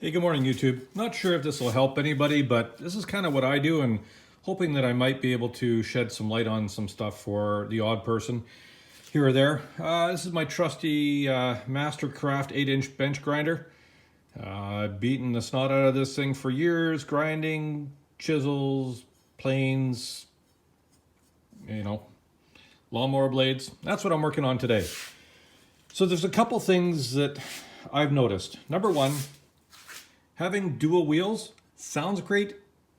Hey, good morning, YouTube. Not sure if this will help anybody, but this is kind of what I do, and hoping that I might be able to shed some light on some stuff for the odd person here or there. This is my trusty Mastercraft 8-inch bench grinder. I've beaten the snot out of this thing for years, grinding, chisels, planes, lawnmower blades. That's what I'm working on today. So there's a couple things that I've noticed. Number one, having dual wheels sounds great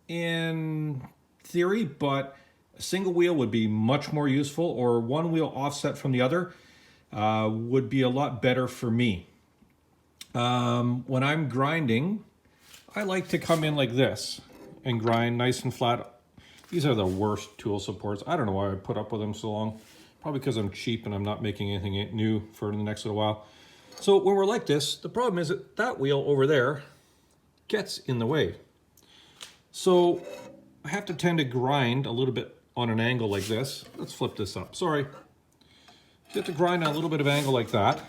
in theory, but a single wheel would be much more useful, or one wheel offset from the other would be a lot better for me. When I'm grinding, I like to come in like this and grind nice and flat. These are the worst tool supports. I don't know why I put up with them so long. Probably because I'm cheap and I'm not making anything new for the next little while. So when we're like this, the problem is that wheel over there gets in the way. So I have to tend to grind a little bit on an angle like this. Let's flip this up, sorry. You have to grind on a little bit of angle like that.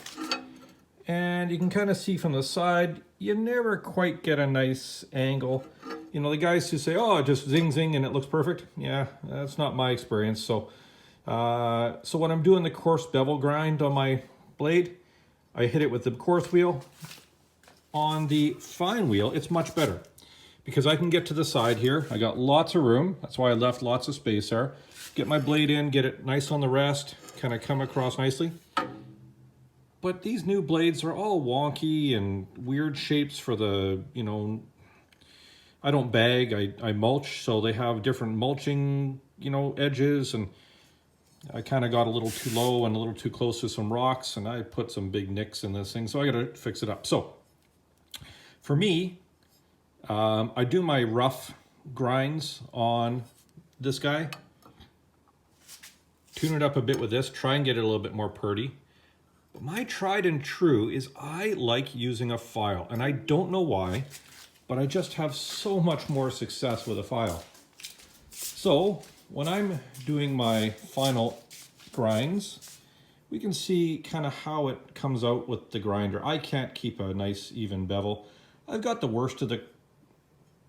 And you can kind of see from the side, you never quite get a nice angle. You know, the guys who say, oh, just zing zing and it looks perfect. Yeah, that's not my experience. So when I'm doing the coarse bevel grind on my blade, I hit it with the coarse wheel. On the fine wheel, it's much better because I can get to the side here. I got lots of room. That's why I left lots of space there. Get my blade in, get it nice on the rest, kind of come across nicely. But these new blades are all wonky and weird shapes for the, I don't bag, I mulch, so they have different mulching, edges, and I kind of got a little too low and a little too close to some rocks, and I put some big nicks in this thing, so I got to fix it up. So for me, I do my rough grinds on this guy, tune it up a bit with this, try and get it a little bit more purdy. But my tried and true is I like using a file, and I don't know why, but I just have so much more success with a file. So when I'm doing my final grinds, we can see kind of how it comes out with the grinder. I can't keep a nice even bevel. I've got the worst of the,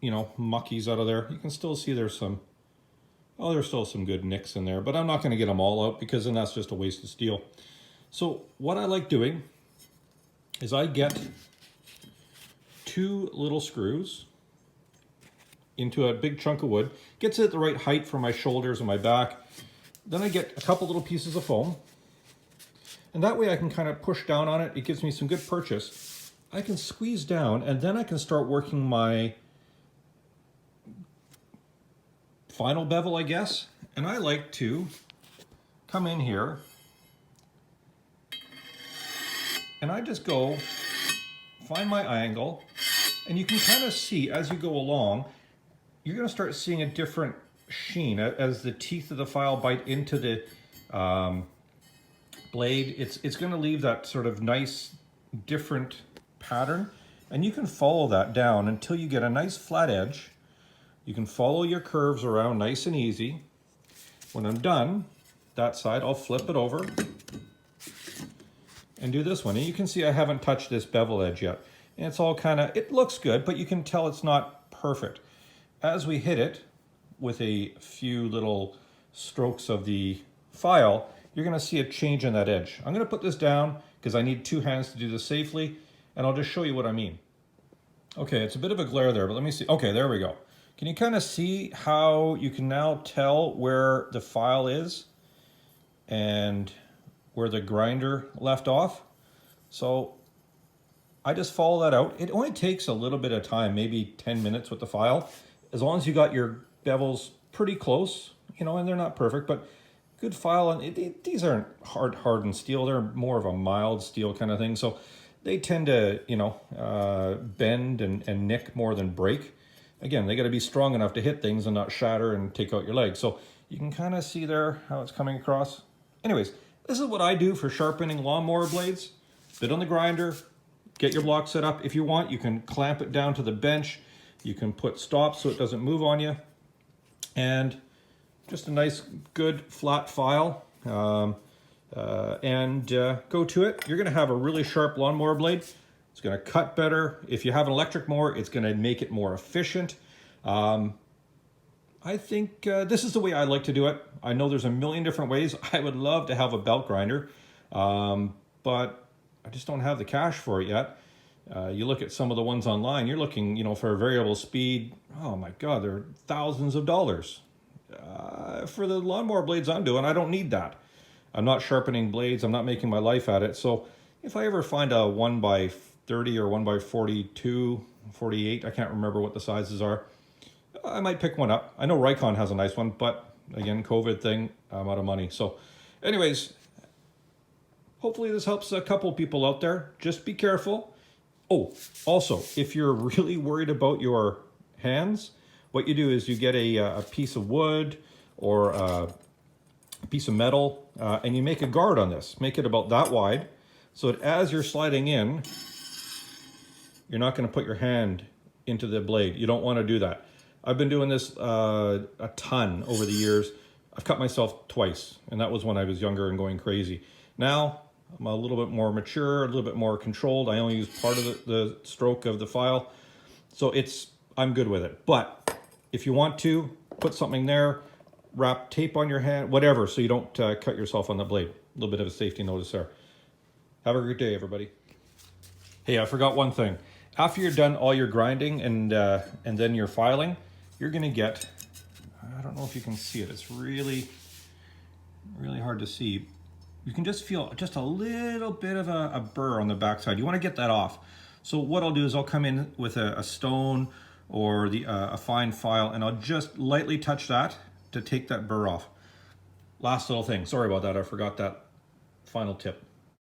muckies out of there. You can still see there's still some good nicks in there, but I'm not going to get them all out because then that's just a waste of steel. So what I like doing is I get two little screws into a big chunk of wood, gets it at the right height for my shoulders and my back. Then I get a couple little pieces of foam, and that way I can kind of push down on it. It gives me some good purchase. I can squeeze down, and then I can start working my final bevel, I guess. And I like to come in here, and I just go find my angle, and you can kind of see as you go along, you're going to start seeing a different sheen as the teeth of the file bite into the blade. It's going to leave that sort of nice different pattern, and you can follow that down until you get a nice flat edge. You can follow your curves around nice and easy. When I'm done that side, I'll flip it over and do this one, and you can see I haven't touched this bevel edge yet, and it's all kind of, it looks good, but you can tell it's not perfect. As we hit it with a few little strokes of the file, you're going to see a change in that edge. I'm going to put this down because I need two hands to do this safely, and I'll just show you what I mean. Okay, it's a bit of a glare there, but let me see. Okay, there we go. Can you kind of see how you can now tell where the file is and where the grinder left off? So I just follow that out. It only takes a little bit of time, maybe 10 minutes with the file, as long as you got your bevels pretty close, and they're not perfect, but good file. And these aren't hardened steel. They're more of a mild steel kind of thing. So they tend to, bend and nick more than break. Again, they got to be strong enough to hit things and not shatter and take out your leg. So you can kind of see there how it's coming across. Anyways, this is what I do for sharpening lawnmower blades. Bit on the grinder, get your block set up. If you want, you can clamp it down to the bench. You can put stops so it doesn't move on you. And just a nice, good, flat file. Go to it. You're going to have a really sharp lawnmower blade. It's going to cut better. If you have an electric mower, it's going to make it more efficient. I think this is the way I like to do it. I know there's a million different ways. I would love to have a belt grinder, but I just don't have the cash for it yet. You look at some of the ones online, you're looking, for a variable speed. Oh my God, they're thousands of dollars. For the lawnmower blades I'm doing, I don't need that. I'm not sharpening blades. I'm not making my life at it. So if I ever find a 1x30 or 1x42, 48, I can't remember what the sizes are, I might pick one up. I know Raycon has a nice one, but again, COVID thing, I'm out of money. So anyways, hopefully this helps a couple people out there. Just be careful. Oh, also, if you're really worried about your hands, what you do is you get a piece of wood or a piece of metal, and you make a guard on this. Make it about that wide, so that as you're sliding in, you're not going to put your hand into the blade. You don't want to do that. I've been doing this a ton over the years. I've cut myself twice, and that was when I was younger and going crazy. Now, I'm a little bit more mature, a little bit more controlled. I only use part of the stroke of the file. So I'm good with it. But if you want to, put something there, wrap tape on your hand, whatever, so you don't cut yourself on the blade. A little bit of a safety notice there. Have a great day, everybody. Hey, I forgot one thing. After you're done all your grinding and then your filing, you're gonna get, I don't know if you can see it, it's really, really hard to see. You can just feel just a little bit of a burr on the backside. You wanna get that off. So what I'll do is I'll come in with a stone or a fine file, and I'll just lightly touch that to take that burr off. Last little thing, sorry about that, I forgot that final tip.